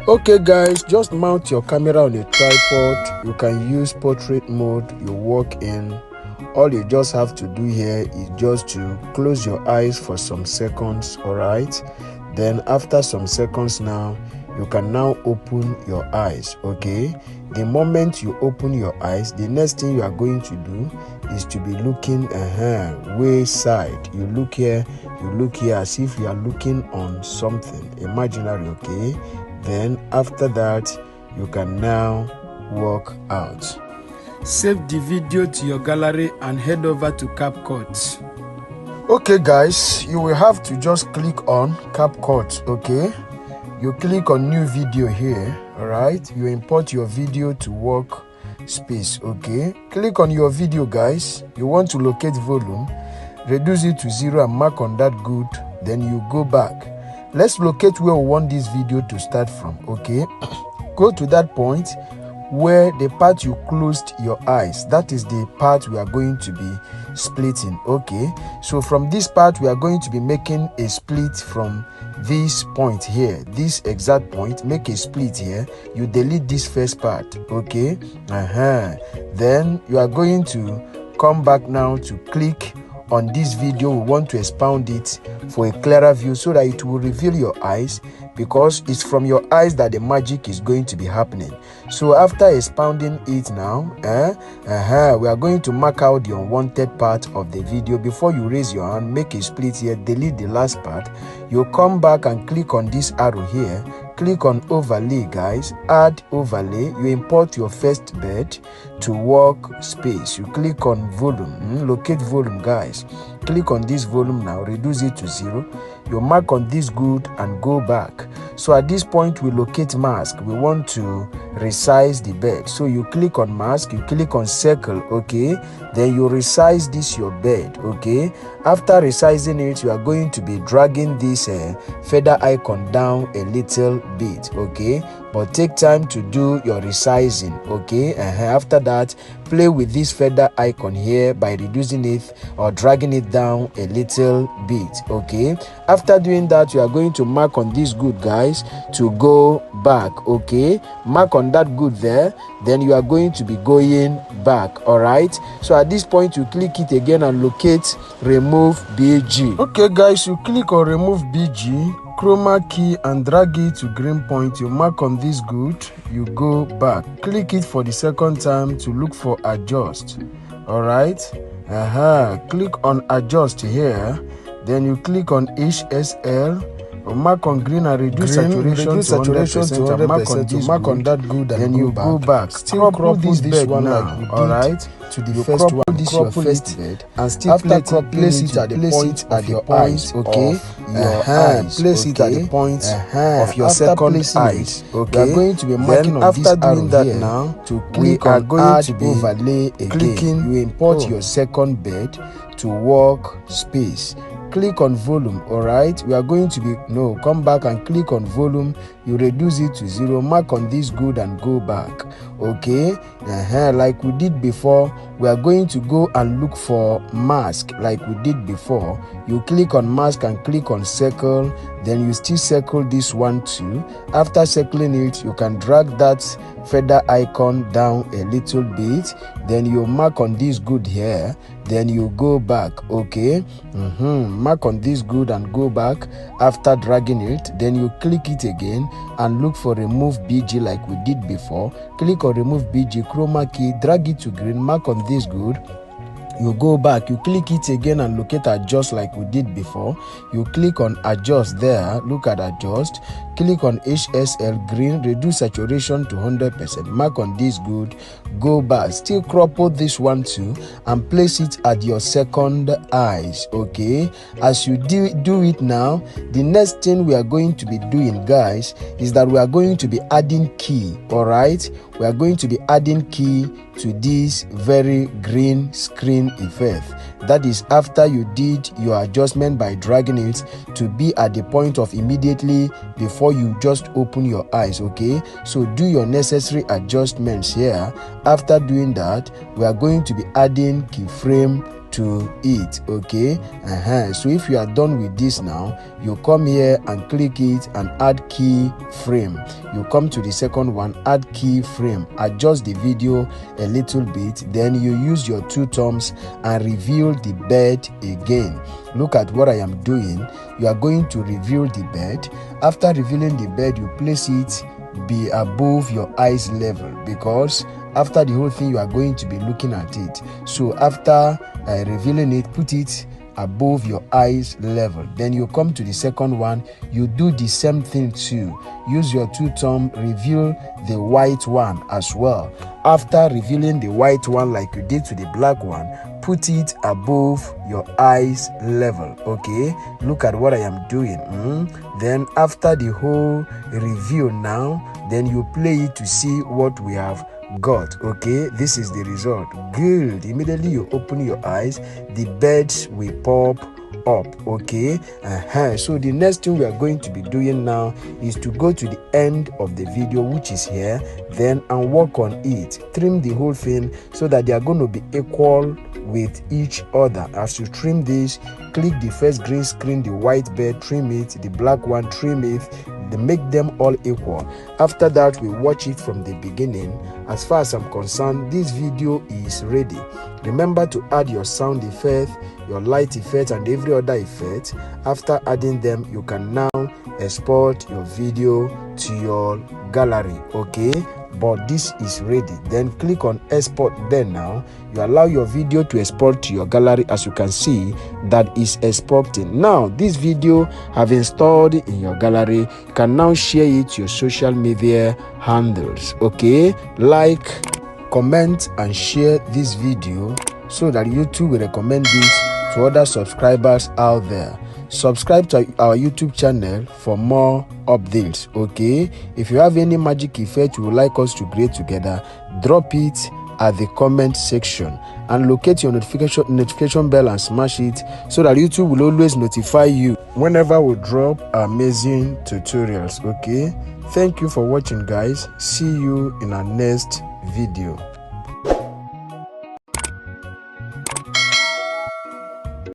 Okay guys, just mount your camera on a tripod. You can use portrait mode you work in. All you just have to do here is just to close your eyes for some seconds, alright? Then after some seconds now, you can now open your eyes, okay? The moment you open your eyes, the next thing you are going to do is to be looking way side. You look here as if you are looking on something imaginary, okay? Then after that, you can now walk out. Save the video to your gallery and head over to CapCut. Okay guys, you will have to just click on CapCut, okay? You click on new video here, alright? You import your video to work space, okay? Click on your video guys. You want to locate volume, reduce it to 0 and mark on that good, then you go back. Let's locate where we want this video to start from, okay? Go to that point where the part you closed your eyes, that is the part we are going to be splitting, okay? So from this part, we are going to be making a split from this point here, this exact point. Make a split here. You delete this first part, okay? Then you are going to come back now to click on this video. We want to expound it for a clearer view so that it will reveal your eyes, because it's from your eyes that the magic is going to be happening. So after expounding it now, we are going to mark out the unwanted part of the video. Before you raise your hand, make a split here, delete the last part. You come back and click on this arrow here. Click on overlay guys, add overlay. You import your first bed to work space. You click on volume, locate volume guys. Click on this volume now, reduce it to 0. You mark on this good and go back. So at this point we locate mask. We want to resize the bed. So you click on mask, you click on circle, okay? Then you resize this your bed, okay? After resizing it, you are going to be dragging this feather icon down a little bit, okay? But take time to do your resizing, okay? After that, play with this feather icon here by reducing it or dragging it down a little bit, okay? After doing that, you are going to mark on this good guys to go back, okay? Mark on that good there, then you are going to be going back, all right? So at this point, you click it again and locate remove BG. Okay guys, you click on remove BG, chroma key and drag it to green point. You mark on this good, you go back, click it for the second time to look for adjust, all right? Click on adjust here, then you click on HSL, mark on green and reduce saturation to 100%, and mark on that good, and then you go back. Still crop this bed one now, all right? To the first one, this your first bed, and still place it at the point of your eyes, okay? Your eyes, place it at the point of your second eyes, okay? We are going to be marking on this arrow here now to click on add overlay again. Clicking, you import your second bed to work space. Click on volume, all right? We are going to be come back and click on volume. You reduce it to 0, mark on this good and go back, okay? Like we did before, we are going to go and look for mask like we did before. You click on mask and click on circle, then you still circle this one too. After circling it, you can drag that feather icon down a little bit, then you mark on this good here, then you go back, okay? Mark on this good and go back. After dragging it, then you click it again and look for remove BG like we did before. Click on remove BG, chroma key, drag it to green, mark on this good. You go back, you click it again and locate adjust like we did before. You click on adjust there, look at adjust, click on HSL green, reduce saturation to 100%, mark on this good, go back, still crop out this one too and place it at your second eyes, okay? As you do it now, the next thing we are going to be doing guys is that we are going to be adding key, all right? We are going to be adding key to this very green screen effect. That is after you did your adjustment by dragging it to be at the point of immediately before you just open your eyes, okay? So do your necessary adjustments here. After doing that, we are going to be adding keyframe to it. Okay, so if you are done with this now, you come here and click it and add key frame. You come to the second one, add key frame, adjust the video a little bit, then you use your two thumbs and reveal the bed again. Look at what I am doing. You are going to reveal the bed. After revealing the bed, you place it be above your eyes level, because after the whole thing you are going to be looking at it. So after revealing it, put it above your eyes level. Then you come to the second one, you do the same thing too. Use your two thumb, reveal the white one as well. After revealing the white one like you did to the black one, put it above your eyes level. Okay, look at what I am doing. Then after the whole review now, then you play it to see what we have got. Okay, this is the result. Good. Immediately you open your eyes, the birds will pop up. Okay, so the next thing we are going to be doing now is to go to the end of the video, which is here, then and work on it. Trim the whole thing so that they are going to be equal with each other. As you trim this, click the first green screen, the white bird, trim it, the black one, trim it, make them all equal. After that, we watch it from the beginning. As far as I'm concerned, this video is ready. Remember to add your sound effect, your light effect, and every other effect. After adding them, you can now export your video to your gallery. Okay, but this is ready. Then click on export. Then now you allow your video to export to your gallery. As you can see, that is exporting. Now this video have installed in your gallery. You can now share it to your social media handles. Okay, like, comment and share this video so that YouTube will recommend it to other subscribers out there. Subscribe to our YouTube channel for more updates. Okay, if you have any magic effect you would like us to create together, drop it at the comment section and locate your notification bell and smash it so that YouTube will always notify you whenever we drop amazing tutorials. Okay, thank you for watching, guys. See you in our next video.